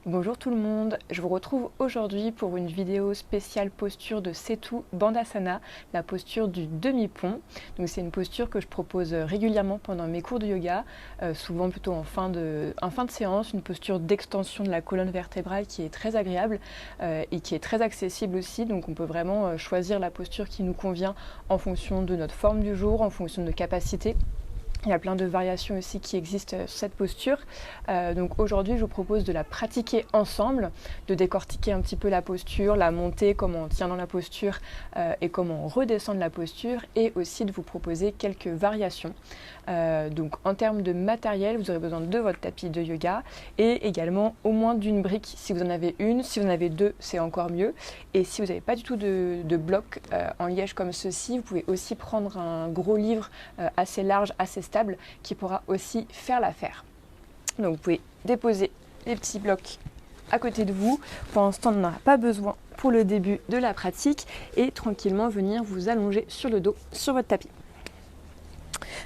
Bonjour tout le monde, je vous retrouve aujourd'hui pour une vidéo spéciale posture de Setu Bandhasana, la posture du demi-pont. Donc c'est une posture que je propose régulièrement pendant mes cours de yoga, souvent plutôt en fin de séance, une posture d'extension de la colonne vertébrale qui est très agréable et qui est très accessible aussi. Donc on peut vraiment choisir la posture qui nous convient en fonction de notre forme du jour, en fonction de nos capacités. Il y a plein de variations aussi qui existent sur cette posture. Donc aujourd'hui, je vous propose de la pratiquer ensemble, de décortiquer un petit peu la posture, la montée, comment on tient dans la posture et comment on redescend de la posture, et aussi de vous proposer quelques variations. Donc en termes de matériel, vous aurez besoin de votre tapis de yoga et également au moins d'une brique si vous en avez une. Si vous en avez deux, c'est encore mieux. Et si vous n'avez pas du tout de bloc en liège comme ceci, vous pouvez aussi prendre un gros livre assez large, assez stable, qui pourra aussi faire l'affaire. Donc vous pouvez déposer les petits blocs à côté de vous. Pour l'instant, on n'en a pas besoin pour le début de la pratique, et tranquillement venir vous allonger sur le dos sur votre tapis.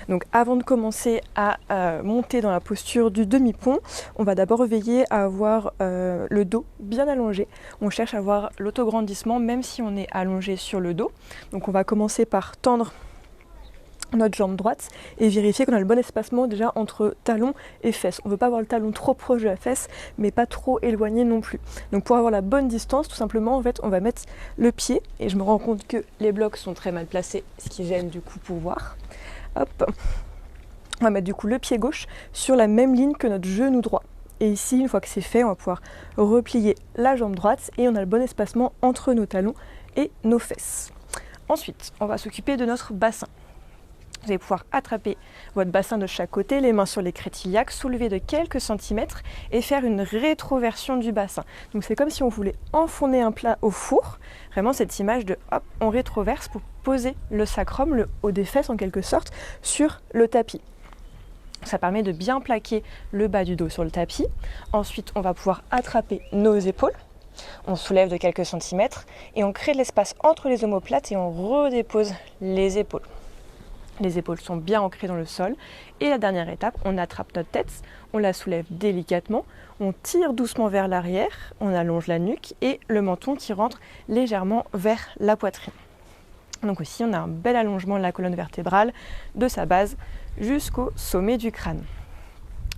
Donc avant de commencer à monter dans la posture du demi-pont, on va d'abord veiller à avoir le dos bien allongé. On cherche à avoir l'autograndissement même si on est allongé sur le dos. Donc on va commencer par tendre notre jambe droite et vérifier qu'on a le bon espacement déjà entre talon et fesse. On ne veut pas avoir le talon trop proche de la fesse, mais pas trop éloigné non plus. Donc pour avoir la bonne distance, tout simplement, en fait, on va mettre le pied, et je me rends compte que les blocs sont très mal placés, ce qui gêne du coup pour voir. Hop. On va mettre du coup le pied gauche sur la même ligne que notre genou droit. Et ici, une fois que c'est fait, on va pouvoir replier la jambe droite et on a le bon espacement entre nos talons et nos fesses. Ensuite, on va s'occuper de notre bassin. Vous allez pouvoir attraper votre bassin de chaque côté, les mains sur les crétillacs, soulever de quelques centimètres et faire une rétroversion du bassin. Donc c'est comme si on voulait enfourner un plat au four. Vraiment cette image de hop, on rétroverse pour poser le sacrum, le haut des fesses en quelque sorte, sur le tapis. Ça permet de bien plaquer le bas du dos sur le tapis. Ensuite, on va pouvoir attraper nos épaules. On soulève de quelques centimètres et on crée de l'espace entre les omoplates et on redépose les épaules. Les épaules sont bien ancrées dans le sol. Et la dernière étape, on attrape notre tête, on la soulève délicatement, on tire doucement vers l'arrière, on allonge la nuque et le menton qui rentre légèrement vers la poitrine. Donc aussi, on a un bel allongement de la colonne vertébrale, de sa base jusqu'au sommet du crâne.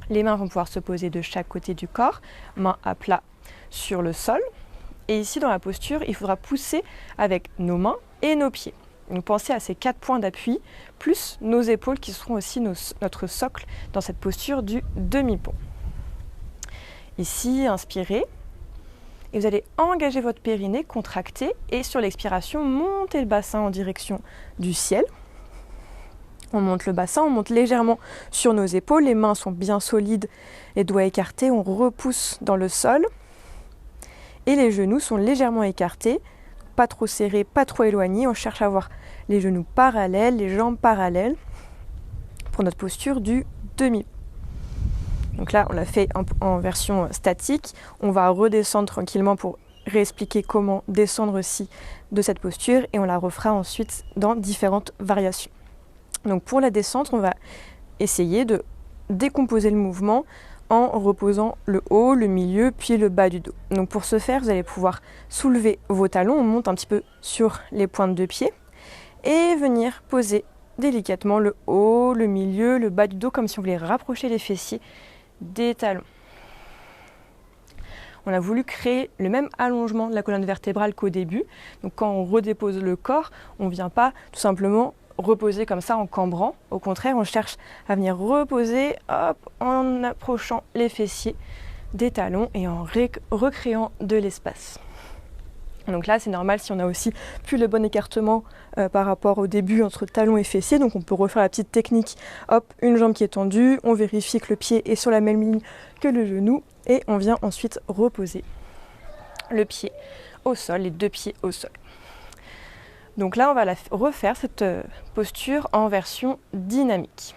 Les mains vont pouvoir se poser de chaque côté du corps, mains à plat sur le sol. Et ici, dans la posture, il faudra pousser avec nos mains et nos pieds. Donc pensez à ces 4 points d'appui, plus nos épaules qui seront aussi notre socle dans cette posture du demi-pont. Ici, inspirez. Et vous allez engager votre périnée, contracter, et sur l'expiration, montez le bassin en direction du ciel. On monte le bassin, on monte légèrement sur nos épaules, les mains sont bien solides, les doigts écartés, on repousse dans le sol. Et les genoux sont légèrement écartés, pas trop serrés, pas trop éloignés. On cherche à avoir les genoux parallèles, les jambes parallèles pour notre posture du demi. Donc là, on l'a fait en version statique. On va redescendre tranquillement pour réexpliquer comment descendre aussi de cette posture, et on la refera ensuite dans différentes variations. Donc pour la descente, on va essayer de décomposer le mouvement en reposant le haut, le milieu, puis le bas du dos. Donc pour ce faire, vous allez pouvoir soulever vos talons, on monte un petit peu sur les pointes de pied, et venir poser délicatement le haut, le milieu, le bas du dos, comme si on voulait rapprocher les fessiers des talons. On a voulu créer le même allongement de la colonne vertébrale qu'au début. Donc quand on redépose le corps, on ne vient pas tout simplement reposer comme ça en cambrant. Au contraire, on cherche à venir reposer hop, en approchant les fessiers des talons et en recréant de l'espace. Donc là, c'est normal si on a aussi plus le bon écartement par rapport au début entre talons et fessiers. Donc on peut refaire la petite technique. Hop, une jambe qui est tendue, on vérifie que le pied est sur la même ligne que le genou et on vient ensuite reposer le pied au sol, les 2 pieds au sol. Donc là, on va refaire cette posture en version dynamique.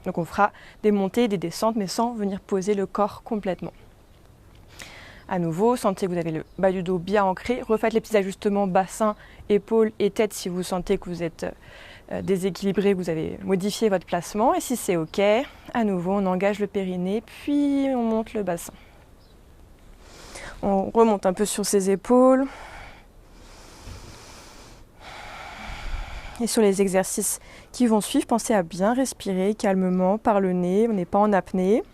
Donc on fera des montées, des descentes, mais sans venir poser le corps complètement. À nouveau, sentez que vous avez le bas du dos bien ancré. Refaites les petits ajustements bassin, épaules et tête si vous sentez que vous êtes déséquilibré, que vous avez modifié votre placement. Et si c'est OK, à nouveau, on engage le périnée, puis on monte le bassin. On remonte un peu sur ses épaules. Et sur les exercices qui vont suivre, pensez à bien respirer calmement par le nez. On n'est pas en apnée.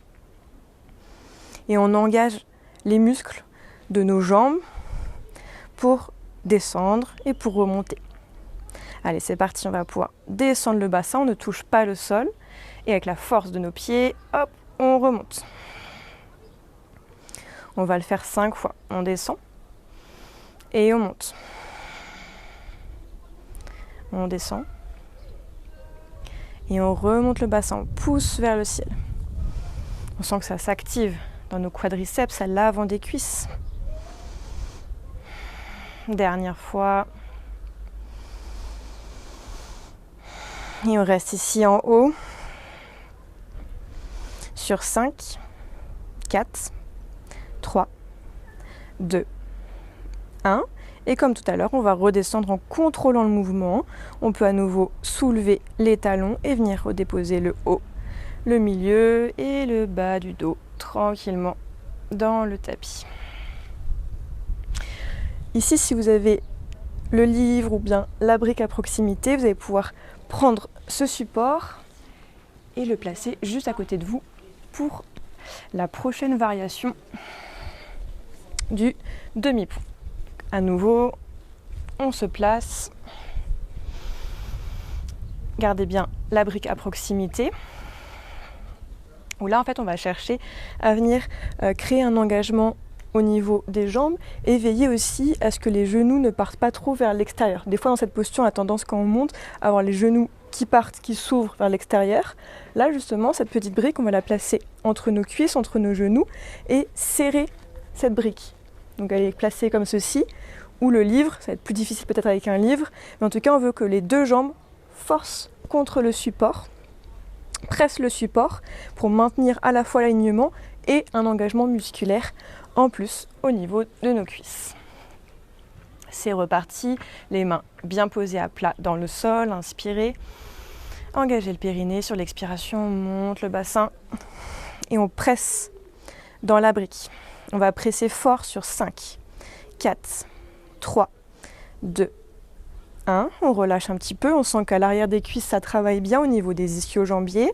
Et on engage les muscles de nos jambes pour descendre et pour remonter. Allez, c'est parti, on va pouvoir descendre le bassin, on ne touche pas le sol. Et avec la force de nos pieds, hop, on remonte. On va le faire 5 fois. On descend et on monte. On descend et on remonte le bassin, on pousse vers le ciel. On sent que ça s'active dans nos quadriceps, à l'avant des cuisses. Dernière fois. Et on reste ici en haut. Sur 5, 4, 3, 2, 1. Et comme tout à l'heure, on va redescendre en contrôlant le mouvement. On peut à nouveau soulever les talons et venir redéposer le haut, le milieu et le bas du dos tranquillement dans le tapis. Ici, si vous avez le livre ou bien la brique à proximité, vous allez pouvoir prendre ce support et le placer juste à côté de vous pour la prochaine variation du demi-pont. À nouveau, on se place. Gardez bien la brique à proximité. Où là, en fait, on va chercher à venir créer un engagement au niveau des jambes et veiller aussi à ce que les genoux ne partent pas trop vers l'extérieur. Des fois, dans cette posture, on a tendance, quand on monte, à avoir les genoux qui partent, qui s'ouvrent vers l'extérieur. Là, justement, cette petite brique, on va la placer entre nos cuisses, entre nos genoux et serrer cette brique. Donc elle est placée comme ceci, ou le livre, ça va être plus difficile peut-être avec un livre, mais en tout cas on veut que les deux jambes forcent contre le support, pressent le support pour maintenir à la fois l'alignement et un engagement musculaire en plus au niveau de nos cuisses. C'est reparti, les mains bien posées à plat dans le sol, inspirez, engagez le périnée, sur l'expiration on monte le bassin et on presse dans la brique. On va presser fort sur 5, 4, 3, 2, 1. On relâche un petit peu. On sent qu'à l'arrière des cuisses, ça travaille bien au niveau des ischio-jambiers.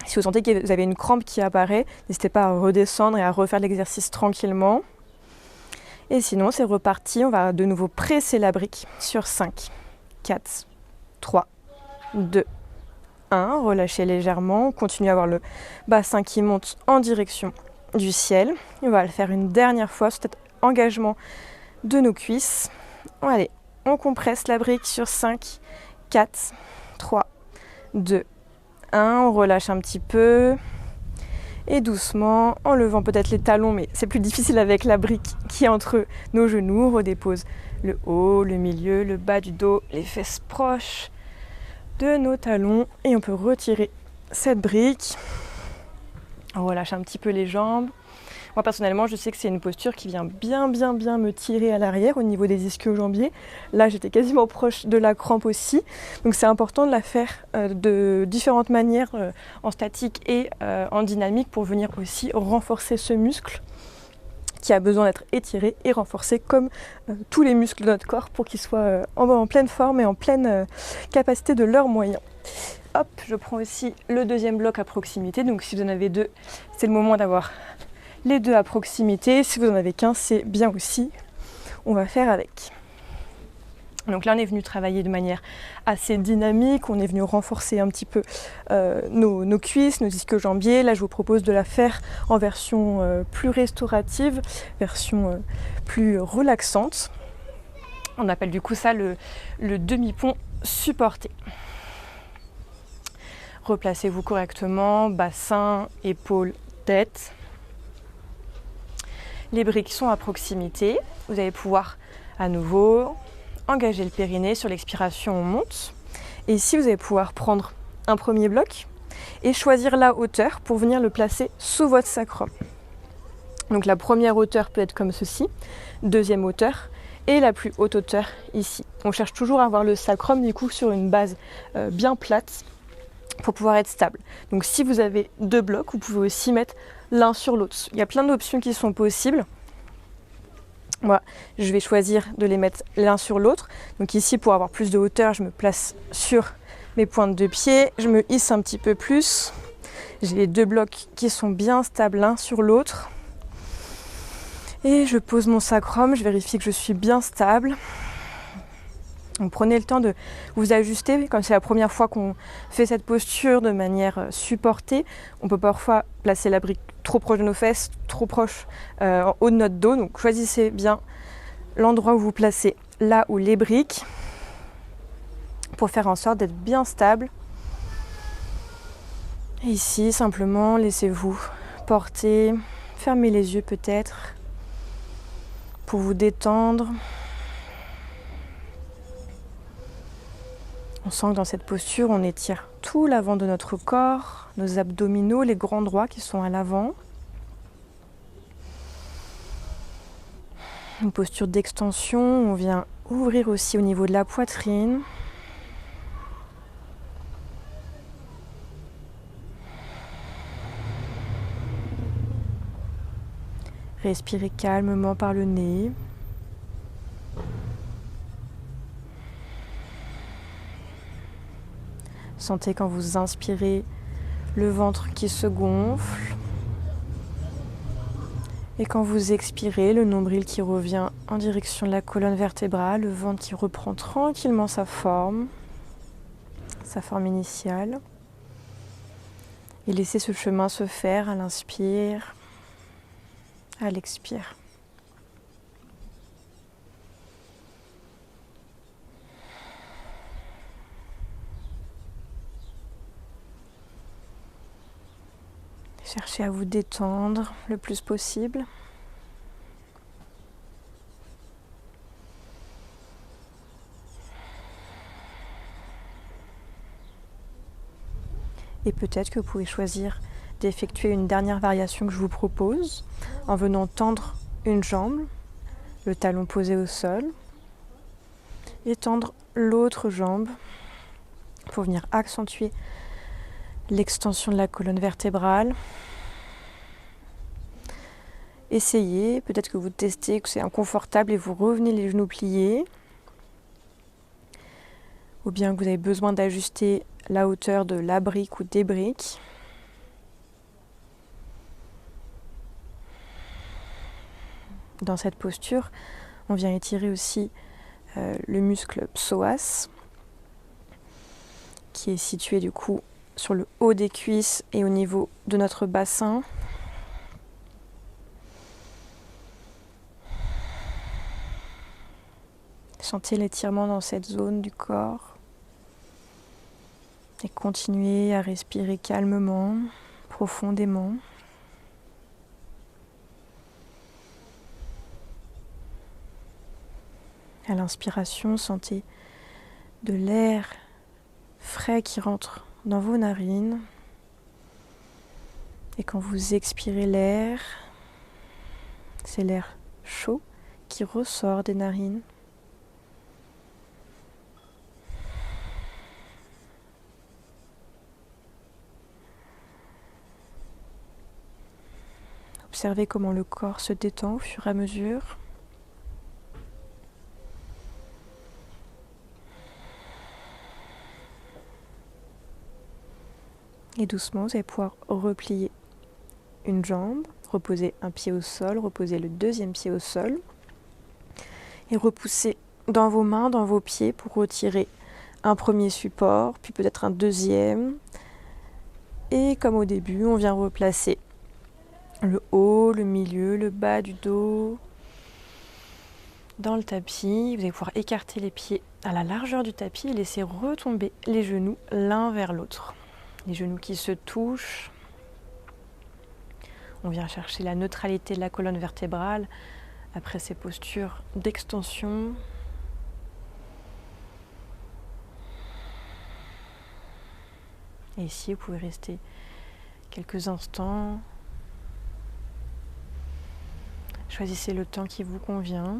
Si vous sentez que vous avez une crampe qui apparaît, n'hésitez pas à redescendre et à refaire l'exercice tranquillement. Et sinon, c'est reparti. On va de nouveau presser la brique sur 5, 4, 3, 2, 1. Relâchez légèrement. On continue à avoir le bassin qui monte en direction du ciel. On va le faire une dernière fois sur cet engagement de nos cuisses. Allez, on compresse la brique sur 5, 4, 3, 2, 1. On relâche un petit peu. Et doucement, en levant peut-être les talons, mais c'est plus difficile avec la brique qui est entre nos genoux. On redépose le haut, le milieu, le bas du dos, les fesses proches de nos talons. Et on peut retirer cette brique. On relâche un petit peu les jambes. Moi personnellement, je sais que c'est une posture qui vient bien me tirer à l'arrière au niveau des ischio-jambiers. Là, j'étais quasiment proche de la crampe aussi. Donc c'est important de la faire de différentes manières, en statique et en dynamique, pour venir aussi renforcer ce muscle qui a besoin d'être étiré et renforcé comme tous les muscles de notre corps pour qu'ils soient en pleine forme et en pleine capacité de leurs moyens. Hop, je prends aussi le deuxième bloc à proximité. Donc si vous en avez deux, c'est le moment d'avoir les deux à proximité. Si vous en avez qu'un, c'est bien aussi. On va faire avec. Donc là, on est venu travailler de manière assez dynamique. On est venu renforcer un petit peu nos cuisses, nos ischio-jambiers. Là, je vous propose de la faire en version plus restaurative, version plus relaxante. On appelle du coup ça le demi-pont supporté. Replacez-vous correctement, bassin, épaules, tête. Les briques sont à proximité. Vous allez pouvoir à nouveau engager le périnée. Sur l'expiration, on monte. Et ici, vous allez pouvoir prendre un premier bloc et choisir la hauteur pour venir le placer sous votre sacrum. Donc la première hauteur peut être comme ceci, deuxième hauteur et la plus haute hauteur ici. On cherche toujours à avoir le sacrum du coup sur une base bien plate pour pouvoir être stable. Donc si vous avez deux blocs, vous pouvez aussi mettre l'un sur l'autre. Il y a plein d'options qui sont possibles. Moi, je vais choisir de les mettre l'un sur l'autre. Donc ici, pour avoir plus de hauteur, je me place sur mes pointes de pied. Je me hisse un petit peu plus. J'ai les deux blocs qui sont bien stables l'un sur l'autre. Et je pose mon sacrum, je vérifie que je suis bien stable. Donc prenez le temps de vous ajuster, comme c'est la première fois qu'on fait cette posture de manière supportée. On peut parfois placer la brique trop proche de nos fesses, trop proche en haut de notre dos. Donc choisissez bien l'endroit où vous placez là où les briques pour faire en sorte d'être bien stable. Et ici, simplement, laissez-vous porter, fermez les yeux peut-être pour vous détendre. On sent que dans cette posture, on étire tout l'avant de notre corps, nos abdominaux, les grands droits qui sont à l'avant. Une posture d'extension, on vient ouvrir aussi au niveau de la poitrine. Respirez calmement par le nez. Sentez quand vous inspirez le ventre qui se gonfle. Et quand vous expirez, le nombril qui revient en direction de la colonne vertébrale, le ventre qui reprend tranquillement sa forme initiale. Et laissez ce chemin se faire à l'inspire, à l'expire. Cherchez à vous détendre le plus possible. Et peut-être que vous pouvez choisir d'effectuer une dernière variation que je vous propose en venant tendre une jambe, le talon posé au sol, et tendre l'autre jambe pour venir accentuer l'extension de la colonne vertébrale. Essayez, peut-être que vous testez que c'est inconfortable et vous revenez les genoux pliés. Ou bien que vous avez besoin d'ajuster la hauteur de la brique ou des briques. Dans cette posture, on vient étirer aussi le muscle psoas, qui est situé du coup sur le haut des cuisses et au niveau de notre bassin. Sentez l'étirement dans cette zone du corps. Et continuez à respirer calmement, profondément. À l'inspiration, sentez de l'air frais qui rentre dans vos narines. Et quand vous expirez l'air, c'est l'air chaud qui ressort des narines. Observez comment le corps se détend au fur et à mesure. Et doucement, vous allez pouvoir replier une jambe, reposer un pied au sol, reposer le deuxième pied au sol et repousser dans vos mains, dans vos pieds pour retirer un premier support, puis peut-être un deuxième. Et comme au début, on vient replacer le haut, le milieu, le bas du dos dans le tapis. Vous allez pouvoir écarter les pieds à la largeur du tapis et laisser retomber les genoux l'un vers l'autre. Les genoux qui se touchent. On vient chercher la neutralité de la colonne vertébrale après ces postures d'extension. Et ici, vous pouvez rester quelques instants. Choisissez le temps qui vous convient.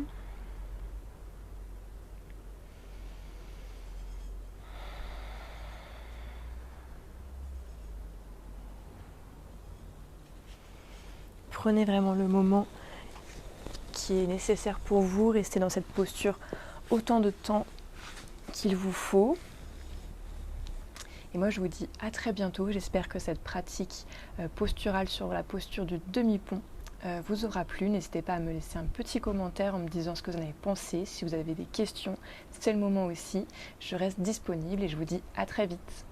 prenez vraiment le moment qui est nécessaire pour vous. Restez dans cette posture autant de temps qu'il vous faut. Et moi, je vous dis à très bientôt. J'espère que cette pratique posturale sur la posture du demi-pont vous aura plu. N'hésitez pas à me laisser un petit commentaire en me disant ce que vous en avez pensé. Si vous avez des questions, c'est le moment aussi. Je reste disponible et je vous dis à très vite.